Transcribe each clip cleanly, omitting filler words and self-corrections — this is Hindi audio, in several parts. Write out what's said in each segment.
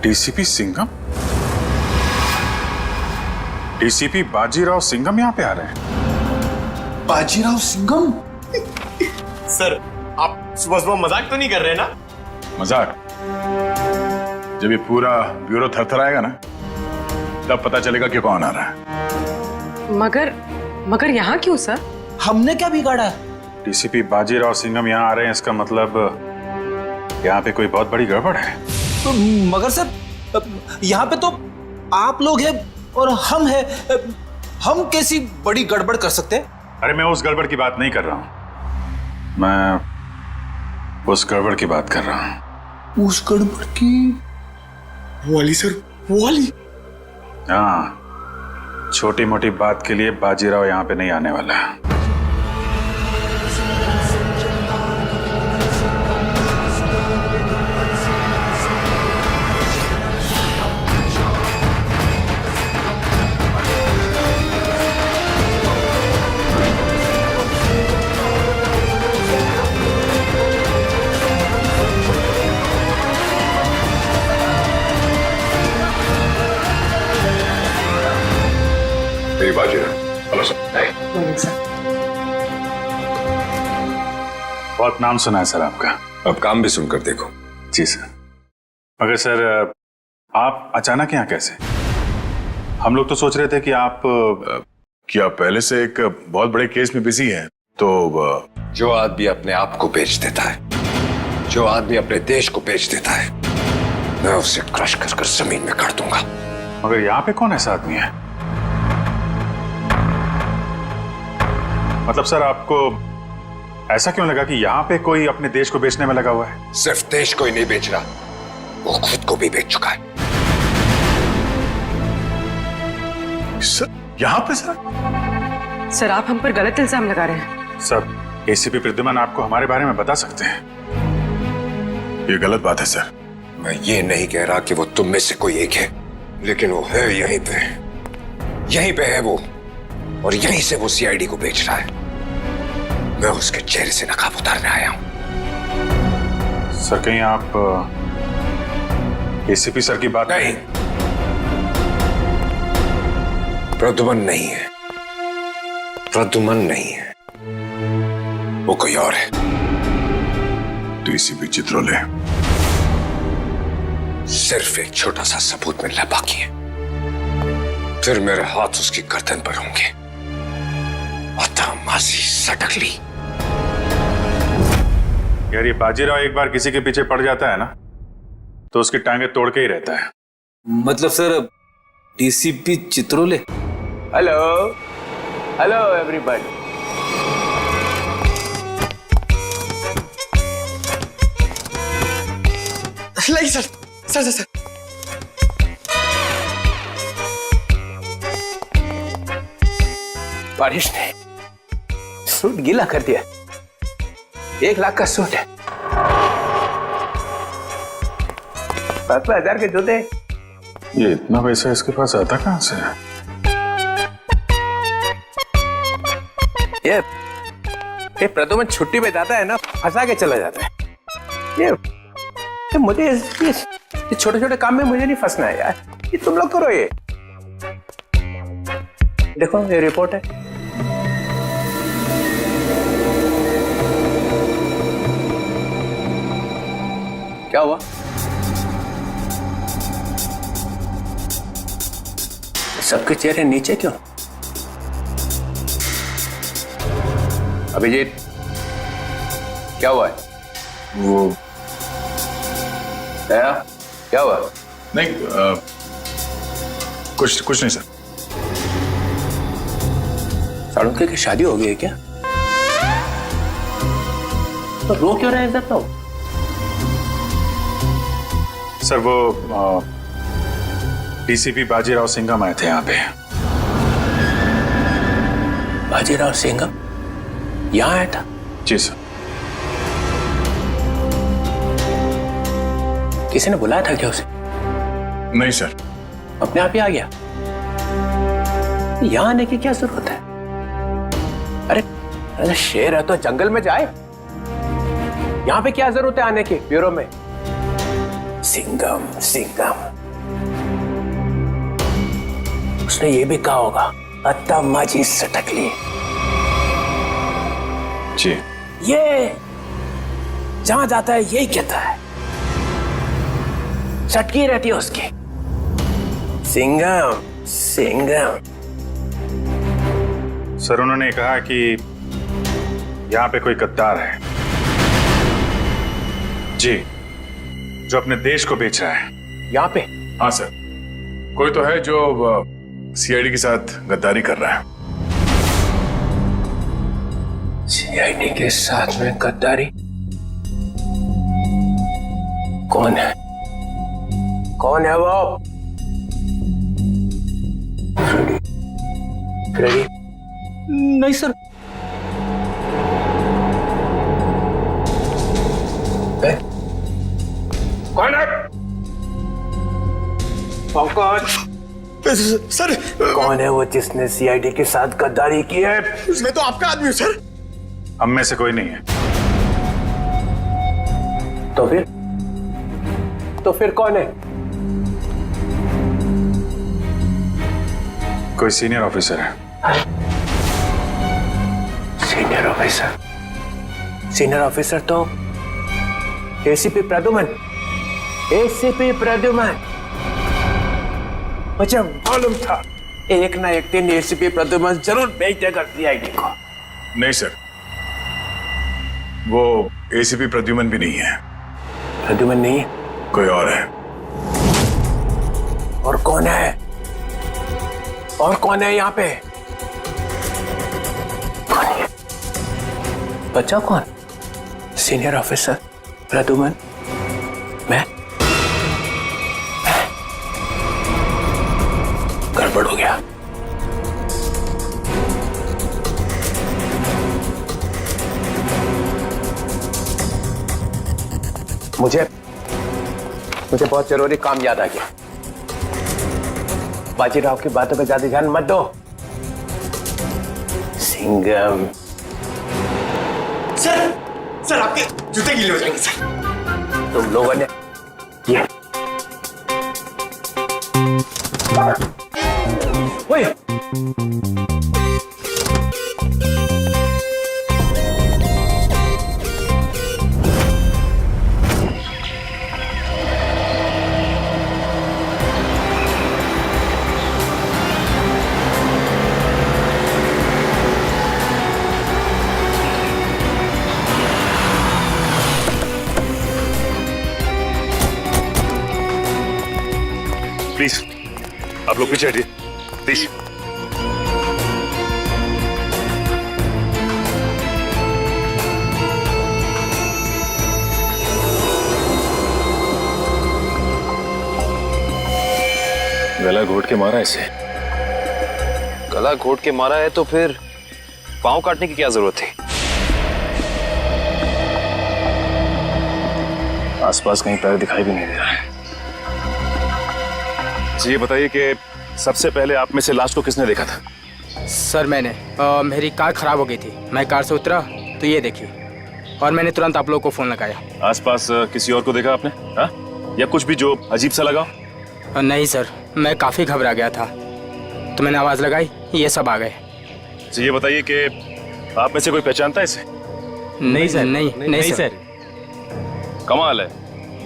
डीसीपी सिंघम? डीसीपी बाजीराव सिंघम यहाँ पे आ रहे हैं? बाजीराव सिंघम? सर आप सुबह सुबह मजाक तो नहीं कर रहे ना? मजाक? जब ये पूरा ब्यूरो थरथराएगा ना, तब पता चलेगा कि कौन आ रहा है। मगर यहाँ क्यों सर? हमने क्या बिगाड़ा? डीसीपी बाजीराव सिंघम यहाँ आ रहे हैं, इसका मतलब यहाँ पे कोई बहुत बड़ी गड़बड़ है। तो मगर सर, यहाँ पे तो आप लोग हैं और हम हैं, हम कैसी बड़ी गड़बड़ कर सकते हैं? अरे मैं उस गड़बड़ की बात नहीं कर रहा हूँ, मैं उस गड़बड़ की बात कर रहा हूँ। उस गड़बड़ की? वो वाली सर, वो वाली? हाँ, छोटी मोटी बात के लिए बाजीराव यहाँ पे नहीं आने वाला है। बहुत नाम सुना है सर आपका। अब काम भी सुनकर देखो। जी सर। मगर सर, आप अचानक यहाँ कैसे? हम लोग तो सोच रहे थे कि आप पहले से एक बहुत बड़े केस में बिजी हैं, तो जो आदमी अपने आप को बेच देता है, जो आदमी अपने देश को बेच देता है, मैं उसे क्रश कर कर जमीन में गाड़ दूंगा। मगर यहाँ पे कौन ऐसा आदमी है? मतलब सर, आपको ऐसा क्यों लगा कि यहाँ पे कोई अपने देश को बेचने में लगा हुआ है? सिर्फ देश को ही नहीं बेच रहा, वो खुद को भी बेच चुका है। सर, यहाँ पे सर? सर आप हम पर गलत इल्जाम लगा रहे हैं। सर, एसीपी प्रद्युमन आपको हमारे बारे में बता सकते हैं। ये गलत बात है सर। मैं ये नहीं कह रहा कि वो तुम में से कोई एक है, लेकिन वो है यहीं पे है वो, और यहीं से वो सीआईडी को बेच रहा है। मैं उसके चेहरे से नकाब उतारने आया हूं। सर, कहीं आप एसीपी सर की बात? नहीं, प्रद्युमन नहीं है, प्रद्युमन नहीं है, वो कोई और है। डीसीपी चित्रोले। सिर्फ एक छोटा सा सबूत मिलना बाकी है, फिर मेरे हाथ उसकी गर्दन पर होंगे। मासी सटकली। यार, ये बाजीराव एक बार किसी के पीछे पड़ जाता है ना, तो उसकी टांगे तोड़ के ही रहता है। मतलब sir, DCP Chitrole? Hello hello everybody. नहीं सर, सर सर सर। बारिश ने सूट गीला कर दिया। 1 लाख का सूट है, 5,000 के जूते। ये इतना पैसा इसके पास आता कहां से? ये प्रद्युमन छुट्टी पे जाता है ना, फंसा के चला जाता है। ये मुझे ये छोटे छोटे काम में मुझे नहीं फंसना है यार। ये तुम लोग करो। ये देखो, ये रिपोर्ट है। क्या हुआ? सबके चेहरे नीचे क्यों? अभिजीत, क्या हुआ है? वो क्या हुआ? नहीं, कुछ नहीं सर। साड़ुंके की शादी हो गई है क्या? तो रो क्यों रहे हैं इधर? तो सर, वो डीसीपी बाजीराव सिंघम आए थे यहाँ पे। बाजीराव सिंघम यहाँ आया था? जी सर। किसी ने बुलाया था क्या उसे? नहीं सर। अपने आप ही आ गया? यहाँ आने की क्या जरूरत है? अरे शेर है तो जंगल में जाए, यहाँ पे क्या जरूरत है आने की ब्यूरो में? सिंघम सिंघम। उसने ये भी कहा होगा अत्ता माजी सटक ली। जी। ये जहां जाता है यही कहता है, सटकी रहती है उसकी। सिंघम सिंघम। सर उन्होंने कहा कि यहाँ पे कोई गद्दार है जी, जो अपने देश को बेच रहा है। यहाँ पे? हाँ सर, कोई तो है जो सीआईडी के साथ गद्दारी कर रहा है। सीआईडी के साथ में गद्दारी? कौन है? कौन है वो? फ्रेडी? नहीं सर। कौन है? कौन? सर कौन है वो जिसने सीआईडी के साथ गद्दारी की है? मैं तो आपका आदमी हूँ सर। हम में से कोई नहीं है। तो फिर कौन है? कोई सीनियर ऑफिसर है। Senior officer? सीनियर ऑफिसर तो एसीपी प्रद्युमन। एसीपी प्रद्युमन, मुझे मालूम था एक ना एक दिन एसीपी प्रद्युमन जरूर बेच देगा सीआईडी को। नहीं सर, वो एसीपी प्रद्युमन भी नहीं है। प्रद्युमन नहीं है? कोई और है। और कौन है? और कौन है यहाँ पे? कौन है? बच्चा कौन? सीनियर ऑफिसर प्रद्युमन, मैं? गड़बड़ हो गया। मुझे बहुत जरूरी काम याद आ गया। बाजीराव की बातों पे ज्यादा ध्यान मत दो। सिंघम। सर आपके जूते गीले हो जाएंगे सर। तुम लोगों ने ये ओए, प्लीज आप लोग पीछे हटिए प्लीज। गला घोट के मारा इसे। गला घोट के मारा है तो फिर पांव काटने की क्या जरूरत थी? आसपास कहीं पैर दिखाई भी नहीं दे रहा है। जी ये बताइए कि सबसे पहले आप में से लाश को किसने देखा था? सर मैंने मेरी कार खराब हो गई थी, मैं कार से उतरा तो ये देखी और मैंने तुरंत आप लोगों को फोन लगाया। आसपास किसी और को देखा आपने? हाँ? या कुछ भी जो अजीब सा लगा? नहीं सर, मैं काफी घबरा गया था तो मैंने आवाज लगाई, ये सब आ गए। जी ये बताइए कि आप में से कोई पहचानता है इसे? नहीं सर, नहीं सर। कमाल है,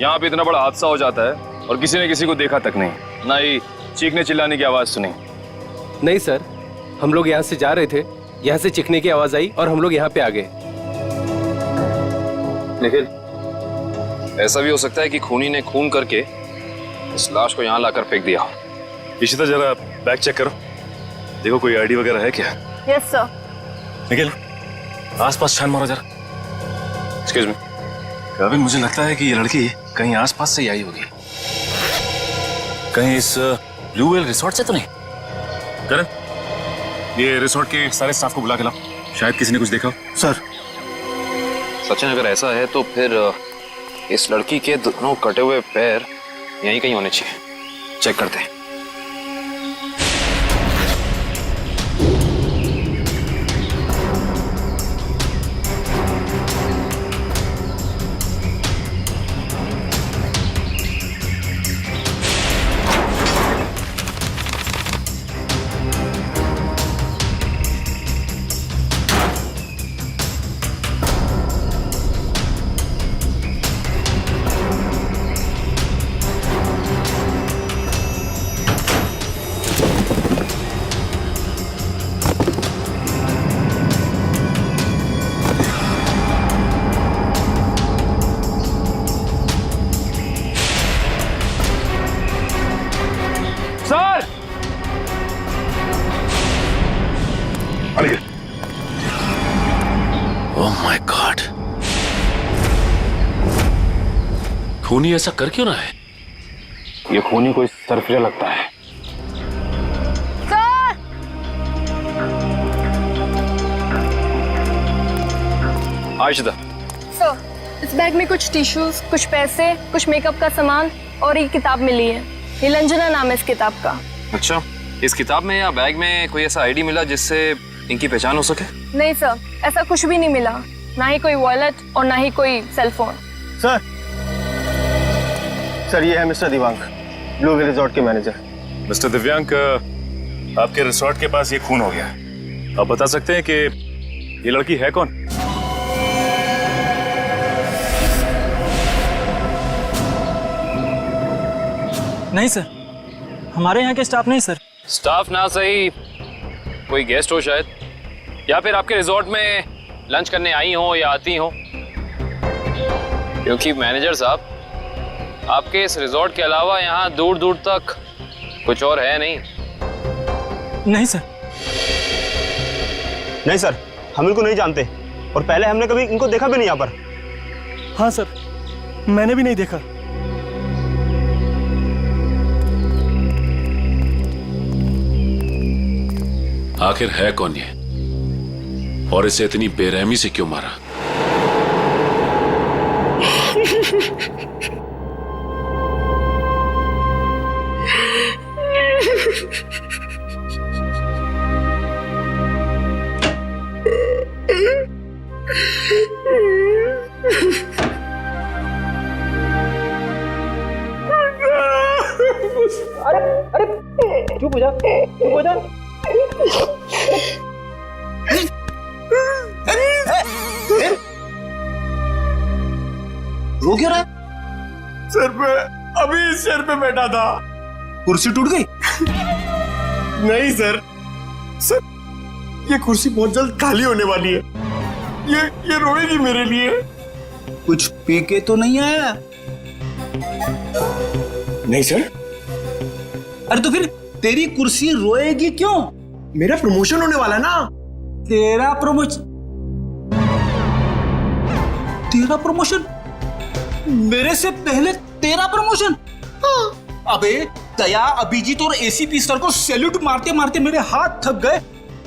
यहाँ पे इतना बड़ा हादसा हो जाता है और किसी ने किसी को देखा तक नहीं, ना ही चीखने चिल्लाने की आवाज सुनी। नहीं सर, हम लोग यहाँ से जा रहे थे, यहाँ से चीखने की आवाज आई और हम लोग यहाँ पे आ गए। लेकिन ऐसा भी हो सकता है कि खूनी ने खून करके इस लाश को यहाँ लाकर फेंक दिया। इशिता जरा बैग चेक करो, देखो कोई आईडी वगैरह है क्या? Yes sir. निखिल आसपास छान मारो जरा। Excuse me. अभी मुझे लगता है कि ये लड़की कहीं आसपास से ही आई होगी। कहीं इस ब्लू वेल रिसोर्ट से तो नहीं? करण, ये रिसोर्ट के सारे स्टाफ को बुला के लाओ, शायद किसी ने कुछ देखा हो। सर सचिन अगर ऐसा है तो फिर इस लड़की के दोनों कटे हुए पैर यहीं कहीं होने चाहिए। चेक करते हैं। खूनी ऐसा कर क्यों ना है? ये खूनी कोई सरफिरा लगता है। आशिदा, सर, इस बैग में कुछ टिश्यूज, कुछ पैसे, कुछ मेकअप का सामान और एक किताब मिली है। नीलंजना नाम है इस किताब का। अच्छा, इस किताब में या बैग में कोई ऐसा आईडी मिला जिससे इनकी पहचान हो सके? नहीं सर, ऐसा कुछ भी नहीं मिला, ना ही कोई वॉलेट और ना ही कोई सेल फोन। सर ये है mister Divang, blue whale resort के मैनेजर। मिस्टर दिव्यांग, आपके रिसोर्ट के पास ये खून हो गया। आप बता सकते हैं कि ये लड़की है कौन? नहीं सर, हमारे यहाँ के स्टाफ नहीं सर। स्टाफ ना सही, कोई गेस्ट हो शायद, या फिर आपके रिजॉर्ट में लंच करने आई हो या आती हो। क्योंकि मैनेजर साहब, आपके इस रिजॉर्ट के अलावा यहाँ दूर दूर तक कुछ और है नहीं। नहीं सर। नहीं सर, हम इनको नहीं जानते और पहले हमने कभी इनको देखा भी नहीं यहाँ पर। हाँ सर, मैंने भी नहीं देखा। आखिर है कौन ये, और इसे इतनी बेरहमी से क्यों मारा? चुप हो जा, चुप हो जा। रो क्यों रहा? सर मैं अभी इस चेयर पे बैठा था, कुर्सी टूट गई? नहीं सर, सर ये कुर्सी बहुत जल्द खाली होने वाली है। ये रोएगी मेरे लिए। कुछ पी के तो नहीं आया? नहीं सर। अरे तो फिर तेरी कुर्सी रोएगी क्यों? मेरा प्रमोशन होने वाला ना। तेरा प्रमोशन? तेरा प्रमोशन? मेरे से पहले तेरा प्रमोशन? अबे दया, अभिजीत और एसीपी सर को सैल्यूट मारते मारते मेरे हाथ थक गए।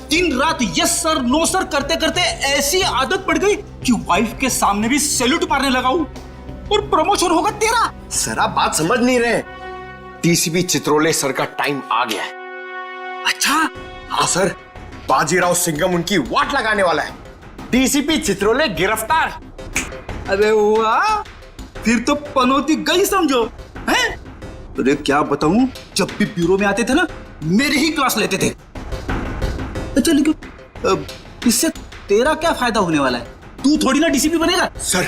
दिन रात यस सर नो सर करते करते ऐसी आदत पड़ गई कि वाइफ के सामने भी सैल्यूट मारने लगा हूं, और प्रमोशन होगा तेरा। सर आप बात समझ नहीं रहे। डीसीपी चित्रोले सर का टाइम आ गया है। अच्छा? हाँ सर, बाजीराव सिंघम उनकी वाट लगाने वाला है। डीसीपी चित्रोले गिरफ्तार। अरे वाह, फिर तो पनौती गई समझो। हैं? अरे क्या बताऊं, जब भी ब्यूरो में आते थे ना, मेरे ही क्लास लेते थे। अच्छा लेकिन इससे तेरा क्या फायदा होने वाला है? तू थोड़ी ना डीसीपी बनेगा। सर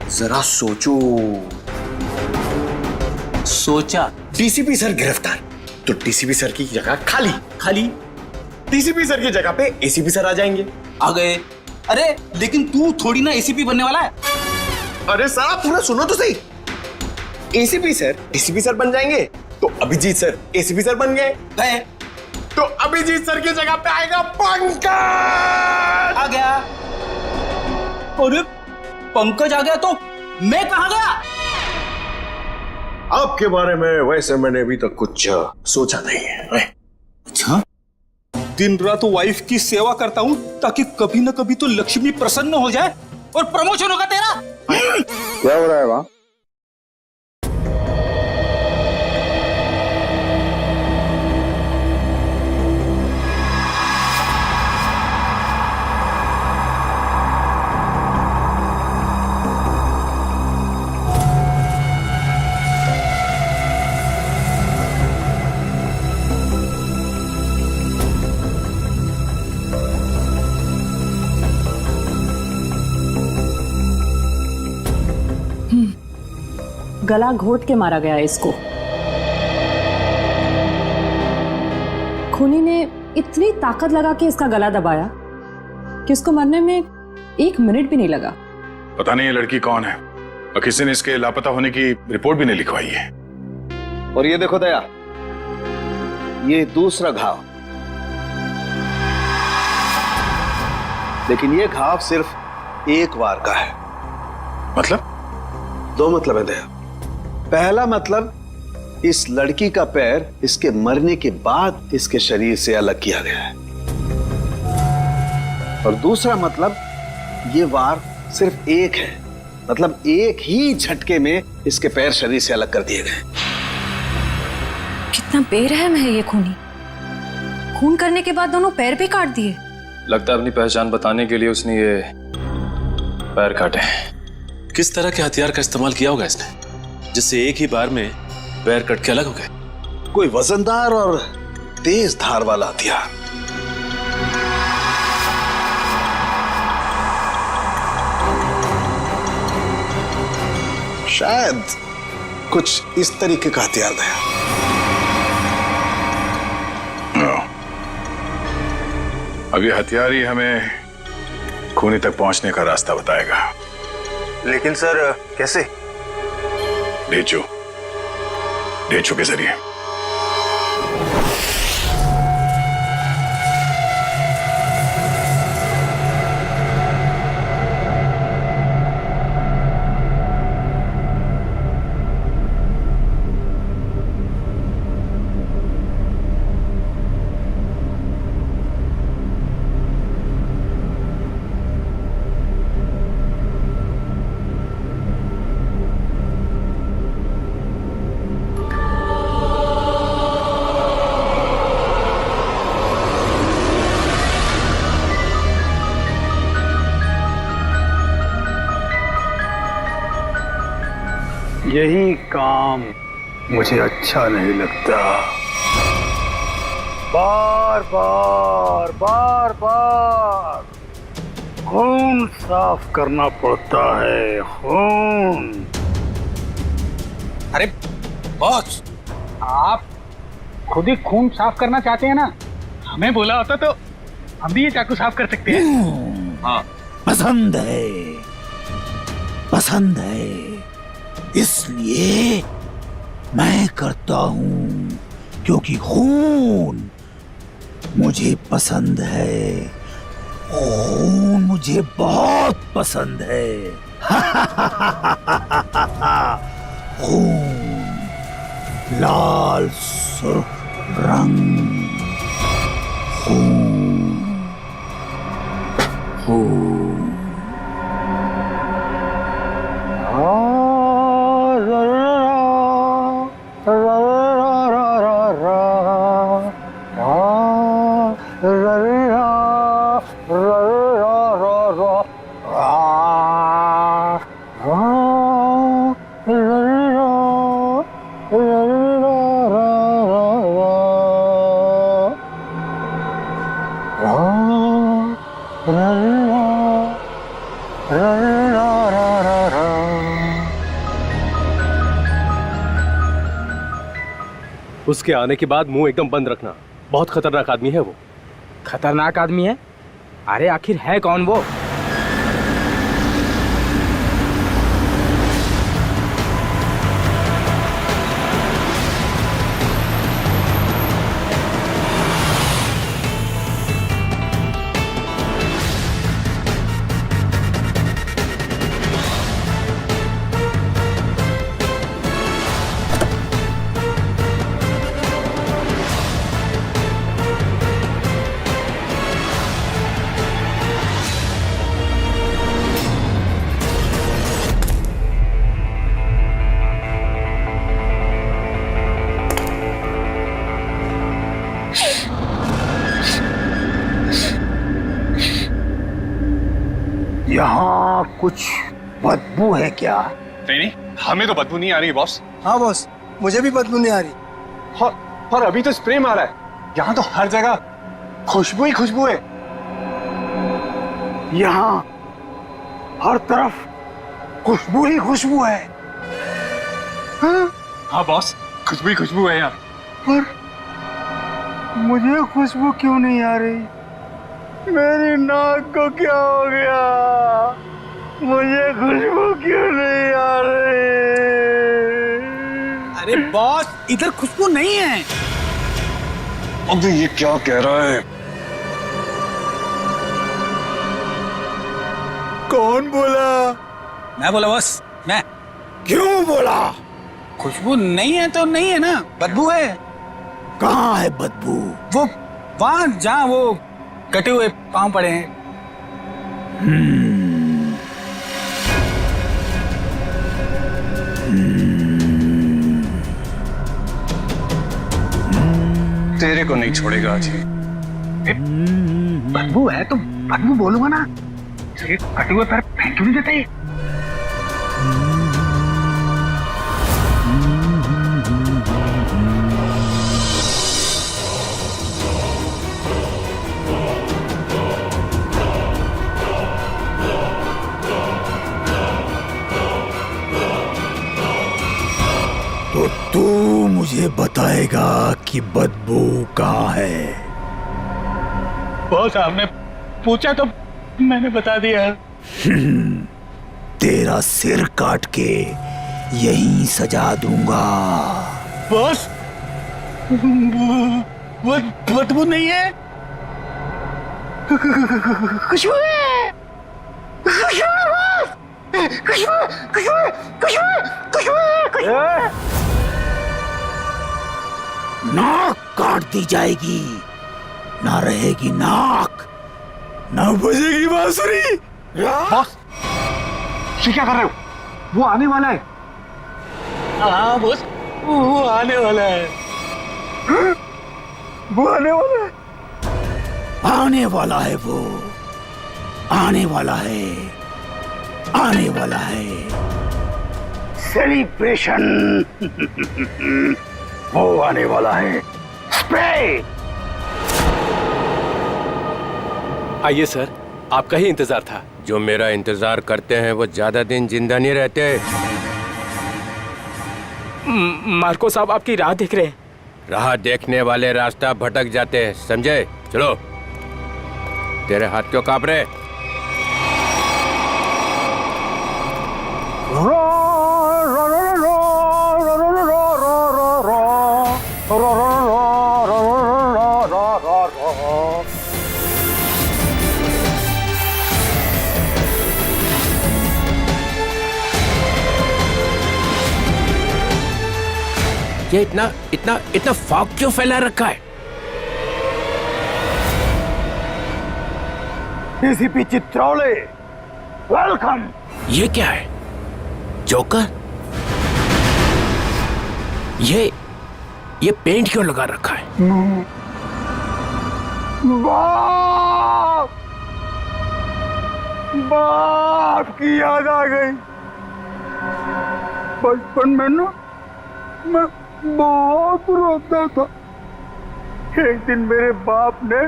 जरा सोचो। सोचा? डीसीपी सर गिरफ्तार तो डीसीपी सर की जगह खाली। खाली? डीसीपी सर की जगह पे एसीपी सर आ जाएंगे। आ गए। अरे लेकिन तू थोड़ी ना एसीपी बनने वाला है। अरे सर आप पूरा सुनो तो सही। एसीपी सर डीसीपी सर बन जाएंगे तो अभिजीत सर एसीपी सर बन गए, तो अभिजीत सर की जगह पे आएगा पंकज। आ गया। अरे पंकज आ गया तो मैं कहां गया? आपके बारे में वैसे मैंने अभी तक कुछ सोचा नहीं है। अच्छा, दिन रात वाइफ की सेवा करता हूं ताकि कभी ना कभी तो लक्ष्मी प्रसन्न हो जाए और प्रमोशन होगा तेरा। क्या हो रहा है वहां? गला घोट के मारा गया है इसको। खूनी ने इतनी ताकत लगा के इसका गला दबाया कि उसको मरने में 1 मिनट भी नहीं लगा। पता नहीं ये लड़की कौन है, और किसी ने इसके लापता होने की रिपोर्ट भी नहीं लिखवाई है। और ये देखो दया, ये दूसरा घाव, लेकिन ये घाव सिर्फ एक बार का है। मतलब? दो मतलब है दया। पहला मतलब इस लड़की का पैर इसके मरने के बाद इसके शरीर से अलग किया गया है, और दूसरा मतलब ये वार सिर्फ एक है, मतलब एक ही झटके में इसके पैर शरीर से अलग कर दिए गए। कितना बेरहम है ये खूनी। खून करने के बाद दोनों पैर भी काट दिए। लगता है अपनी पहचान बताने के लिए उसने ये पैर काटे। किस तरह के हथियार का इस्तेमाल किया होगा इसने, जिससे एक ही बार में पैर कट के अलग हो गए? कोई वजनदार और तेज धार वाला हथियार। शायद कुछ इस तरीके का हथियार दया। अब ये हथियार ही हमें खूनी तक पहुंचने का रास्ता बताएगा। लेकिन सर कैसे? डेचू के जरिए। यही काम मुझे अच्छा नहीं लगता। बार बार बार बार खून साफ करना पड़ता है, खून। अरे बॉस, आप खुद ही खून साफ करना चाहते हैं ना? हमें बोला होता तो हम भी ये चाकू साफ कर सकते हैं। हाँ, पसंद है, पसंद है, इसलिए मैं करता हूं, क्योंकि खून मुझे पसंद है, खून मुझे बहुत पसंद है। खून, लाल सुर्ख रंग, खून, खून। उसके आने के बाद मुंह एकदम बंद रखना। बहुत खतरनाक आदमी है वो। खतरनाक आदमी है? अरे आखिर है कौन वो? यहाँ कुछ बदबू है क्या? नहीं, हमें तो बदबू नहीं आ रही बॉस। हाँ बॉस, मुझे भी बदबू नहीं आ रही। और अभी तो स्प्रे मारा है। यहाँ तो हर जगह खुशबू ही खुशबू है। यहाँ हर तरफ खुशबू ही खुशबू है। हाँ बॉस, खुशबू ही खुशबू है यहाँ। पर मुझे खुशबू क्यों नहीं आ रही? मेरी नाक को क्या हो गया? मुझे खुशबू क्यों नहीं आ रही? अरे बॉस, इधर खुशबू नहीं है। अबे ये क्या कह रहा है? कौन बोला? मैं बोला बॉस, मैं। क्यों बोला? खुशबू नहीं है तो नहीं है ना, बदबू है। कहाँ है बदबू? वो वहां जहाँ वो कटे हुए पांव पड़े हैं। तेरे को नहीं छोड़ेगा अजय। बदबू है तो बदबू बोलूंगा ना। कटे हुए पैर फेंक क्यों नहीं देते? तो तू मुझे बताएगा कि बदबू कहाँ है? बॉस आपने पूछा तो मैंने बता दिया। तेरा सिर काट के यहीं सजा दूंगा। बॉस बदबू नहीं है, खुशबू है। नाक काट दी जाएगी, ना रहेगी नाक, ना बजेगी बांसुरी। बॉस क्या कर रहे हो? वो आने वाला है। हाँ बॉस, वो आने वाला है। वो आने वाला है, आने वाला है, वो आने वाला है, आने वाला है। सेलिब्रेशन वो आने वाला है। स्प्रे। आइए सर, आपका ही इंतजार था। जो मेरा इंतजार करते हैं वो ज्यादा दिन जिंदा नहीं रहते। मार्को साहब आपकी राह देख रहे हैं। राह देखने वाले रास्ता भटक जाते हैं, समझे? चलो। तेरे हाथ क्यों कांप रहे? ये इतना इतना इतना फॉग क्यों फैला रखा है? ACP Chitraule, welcome. ये क्या है? जोकर? ये पेंट क्यों लगा रखा है? बाप, बाप की याद आ गई। बचपन में ना मैं बहुत रोता था। एक दिन मेरे बाप ने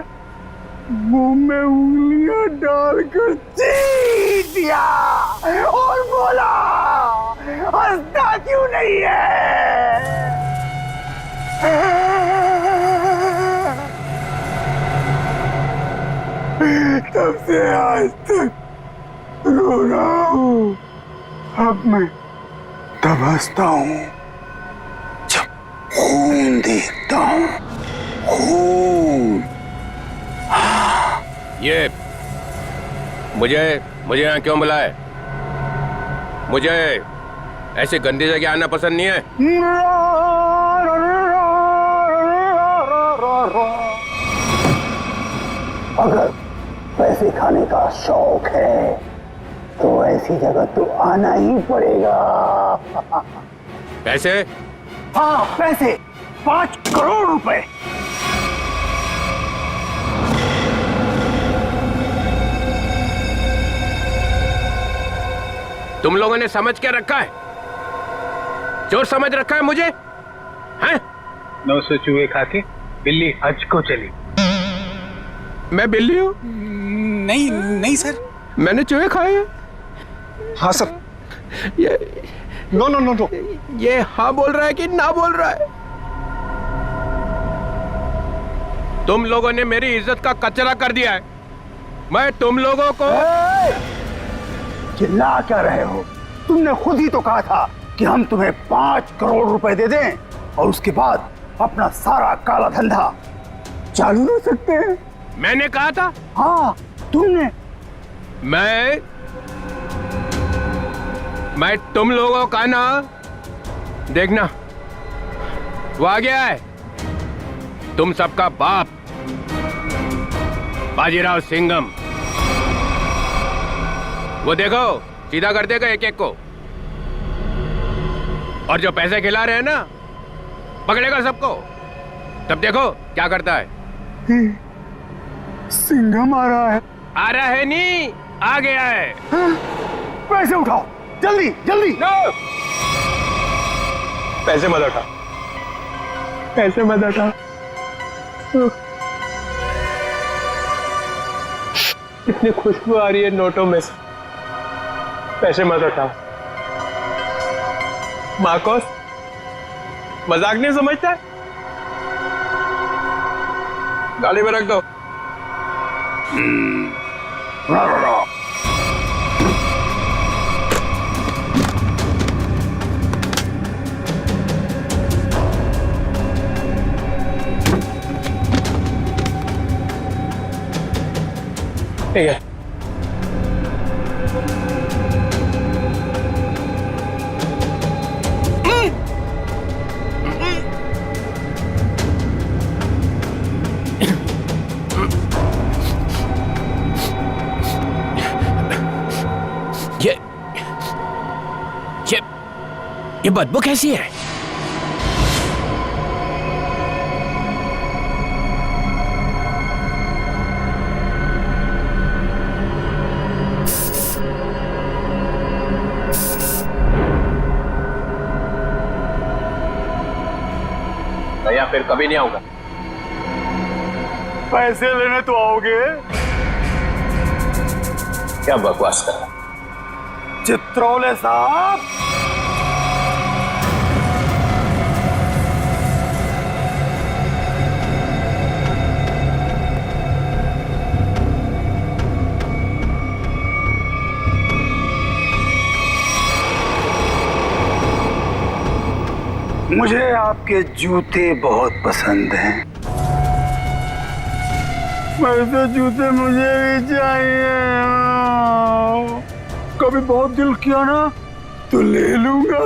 मुंह में उंगलियां डालकर चीर दिया और बोला, हंसता क्यों नहीं है? तब से आज तक रो रहा हूँ। अब मैं तब हंसता हूँ जब खून देखता हूँ। खून। ये मुझे यहाँ क्यों बुलाए? मुझे ऐसी गंदी जगह आना पसंद नहीं है। अगर पैसे खाने का शौक है तो ऐसी जगह तो आना ही पड़ेगा। पैसे? हाँ पैसे, 5 करोड़ रुपए। तुम लोगों ने समझ क्या रखा है? चोर समझ रखा है मुझे? हैं? 900 चूहे खा के बिल्ली हज को चली। मैं बिल्ली हूँ? नहीं नहीं सर, मैंने चूहे खाए हैं। हाँ सर। ये नो नो नो नो, ये हाँ बोल रहा है कि ना बोल रहा है? तुम लोगों ने मेरी इज्जत का कचरा कर दिया है। मैं तुम लोगों को चिल्ला क्या रहे हो? तुमने खुद ही तो कहा था कि हम तुम्हें 5 करोड़ रुपए दे दें और उसके बाद अपना सारा काला धंधा चालू रख सकते हैं। मैंने कहा था? हाँ तुमने। मैं तुम लोगों का ना, देखना वो आ गया है, तुम सबका बाप बाजीराव सिंघम। वो देखो सीधा कर देगा एक एक को, और जो पैसे खिला रहे हैं ना पकड़ेगा सबको। तब देखो क्या करता है। सिंघम आ रहा है। आ रहा है नहीं, आ गया है। पैसे उठाओ जल्दी जल्दी। पैसे मत उठा, पैसे मत उठा। इतनी खुशबू आ रही है नोटों में से, पैसे मत उठा। मार्कोस मजाक नहीं समझता है? गाड़ी में रख दो। ठीक है। ये बदबू कैसी है? या फिर कभी नहीं आऊंगा। पैसे लेने तो आओगे? क्या बकवास कर रहा? चित्रोले साहब, मुझे आपके जूते बहुत पसंद हैं। वैसे जूते मुझे भी चाहिए। कभी बहुत दिल किया ना तो ले लूंगा।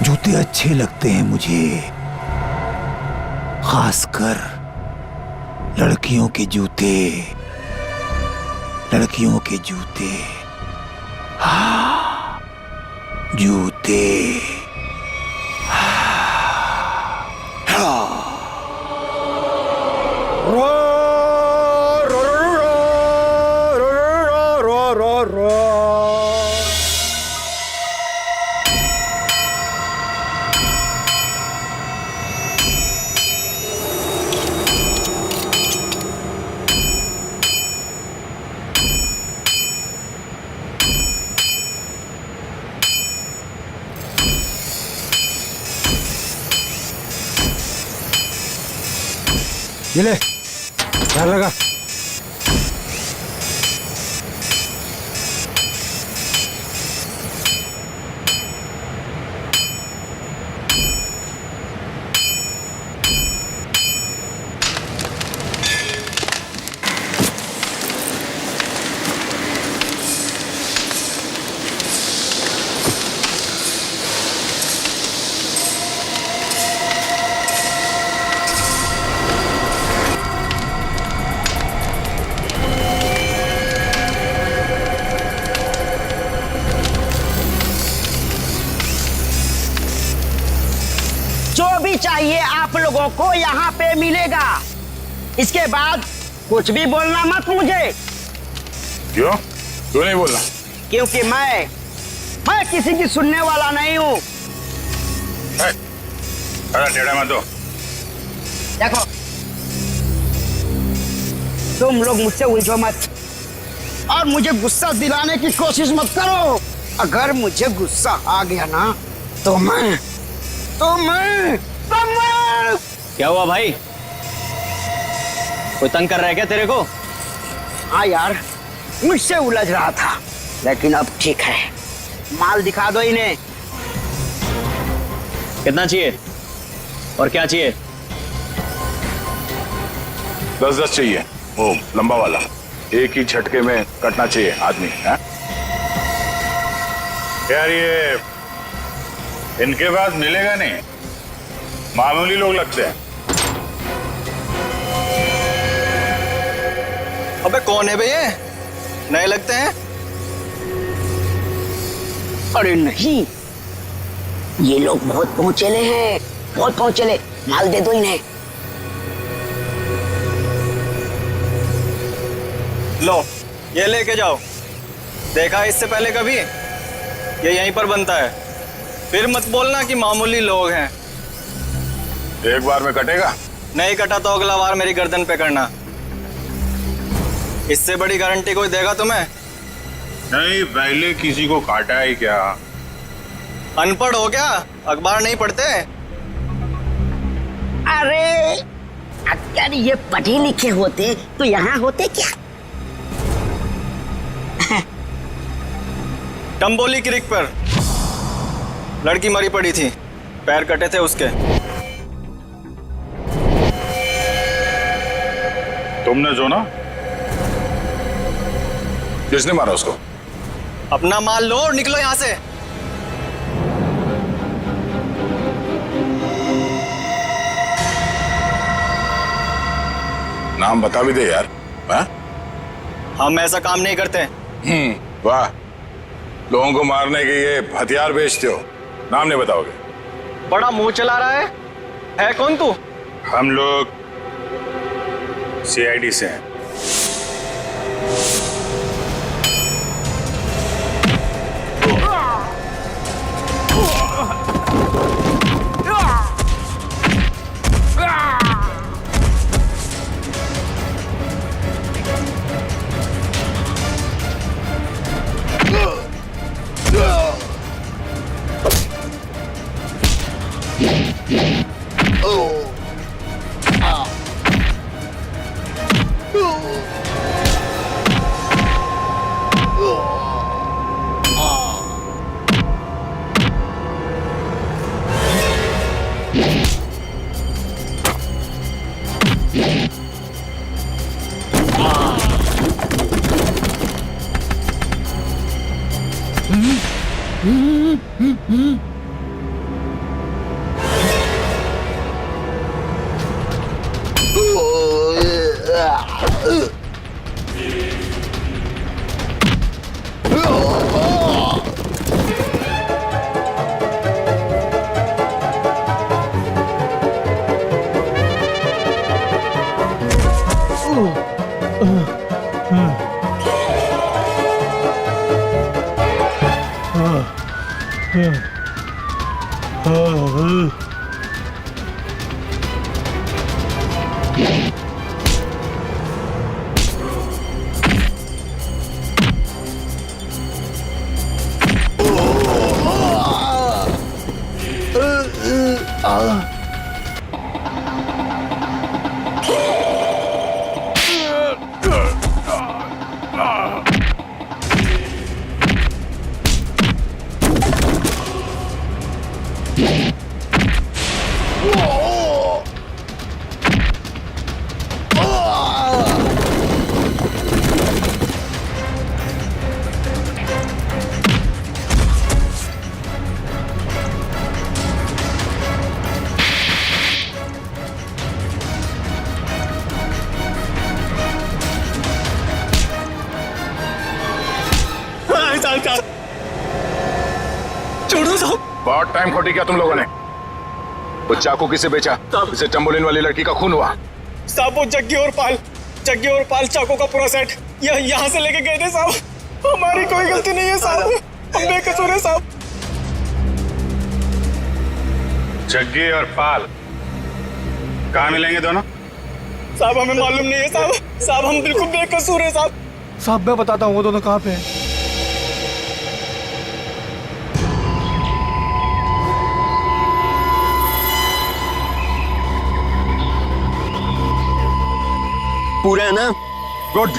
जूते अच्छे लगते हैं मुझे, खासकर लड़कियों के जूते, लड़कियों के जूते। हाँ, जूते। ये ले, ध्यान लगा। चाहिए आप लोगों को यहाँ पे मिलेगा। इसके बाद कुछ भी बोलना मत मुझे। क्यों? क्यों नहीं बोलना? क्योंकि मैं किसी की सुनने वाला नहीं हूँ। टेढ़ा मत दो। देखो, तुम लोग मुझसे उलझो मत। और मुझे गुस्सा दिलाने की कोशिश मत करो। अगर मुझे गुस्सा आ गया ना तो मैं क्या हुआ भाई? कोई तंग कर रहा है क्या तेरे को? हाँ यार, मुझसे उलझ रहा था, लेकिन अब ठीक है। माल दिखा दो इन्हें। कितना चाहिए और क्या चाहिए? 10-10 चाहिए, वो लंबा वाला, एक ही झटके में कटना चाहिए आदमी है? यार ये इनके पास मिलेगा नहीं, मामूली लोग लगते हैं। अबे कौन है बे ये? नए लगते हैं। अरे नहीं, ये लोग बहुत पहुंचेले हैं, बहुत पहुंचेले। माल दे दो इन्हें। लो ये लेके जाओ। देखा है इससे पहले कभी? ये यहीं पर बनता है। फिर मत बोलना कि मामूली लोग हैं। एक बार में कटेगा? नहीं कटा तो अगला बार मेरी गर्दन पे करना। इससे बड़ी गारंटी कोई देगा तुम्हें? नहीं, पहले किसी को काटा है क्या? अनपढ़ हो क्या? अखबार नहीं पढ़ते? अरे अगर ये पढ़े लिखे होते तो यहाँ होते क्या? टम्बोली क्रिक पर लड़की मरी पड़ी थी, पैर कटे थे उसके। तुमने जो ना, किसने मारा उसको? अपना माल लो और निकलो यहां से। नाम बता भी दे यार। हाँ? हम ऐसा काम नहीं करते। वाह, लोगों को मारने के ये हथियार बेचते हो, नाम नहीं बताओगे? बड़ा मुंह चला रहा है कौन तू? हम लोग CID से हैं। बहुत टाइम खोटी किया तुम लोगों ने। वो चाकू किसे बेचा? इसे टम्बोलिन वाली लड़की का खून हुआ। साहब वो जग्गी और पाल चाकू का पूरा सेट यहाँ से लेके गए थे साहब। हमारी कोई गलती नहीं है साहब, हम बेकसूर हैं साहब। जग्गी और पाल कहाँ मिलेंगे दोनों? साहब हमें मालूम नहीं है साहब। साहब हम बिल्कुल बेकसूर हैं साहब। साहब मैं बताता हूँ वो दोनों कहाँ पे हैं। पूरे है ना? गुड।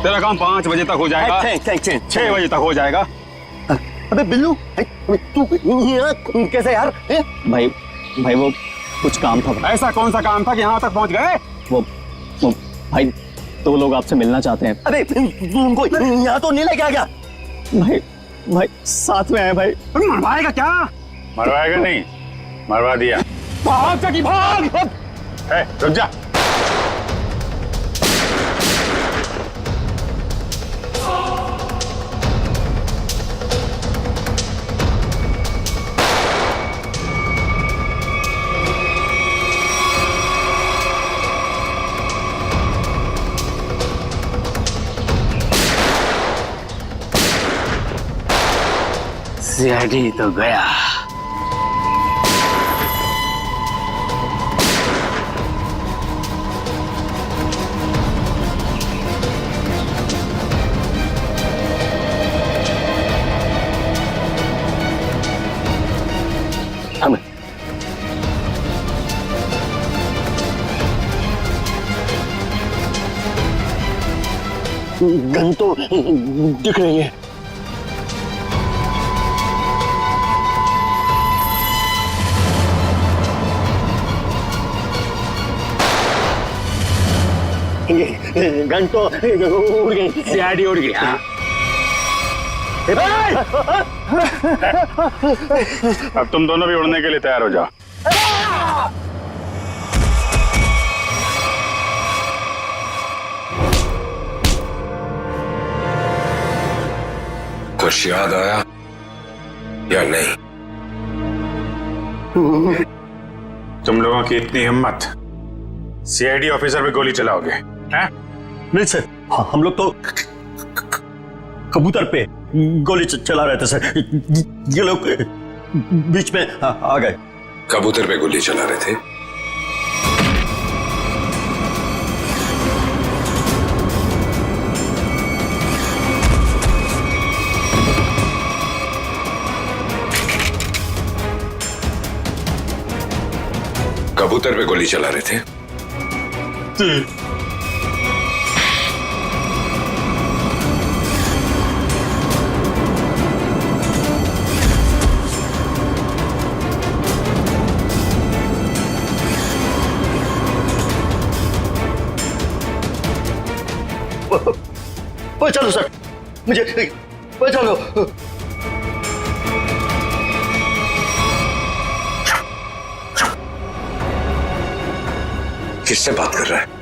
तेरा काम 5 बजे तक हो जाएगा। 6 बजे तक हो जाएगा। अबे बिल्लू, तू यहाँ कैसे यार? भाई वो कुछ काम था। ऐसा कौन सा काम था कि यहाँ तक पहुँच गए? वो भाई 2 लोग आपसे मिलना चाहते हैं। अबे तू उनको यहाँ तो नहीं लेके आ गया? भाई साथ में है भाई। मरवाएगा क्या? मरवाएगा नहीं, मरवा दिया। भाग चकी भाग। रुक जा। सीआईडी तो गया। गन तो दिख रही है। गन तो उड़ गई। सीआईडी उड़ गई। अब तुम दोनों भी उड़ने के लिए तैयार हो जाओ। कुछ याद आया या नहीं? तुम लोगों की इतनी हिम्मत, सीआईडी ऑफिसर पे गोली चलाओगे? हैं? नहीं सर, हम लोग तो कबूतर पे गोली चला रहे थे सर। ये लोग बीच में आ गए। कबूतर पे गोली चला रहे थे? कबूतर पे गोली चला रहे थे? चलो सर, मुझे चलो। किससे बात कर रहा है?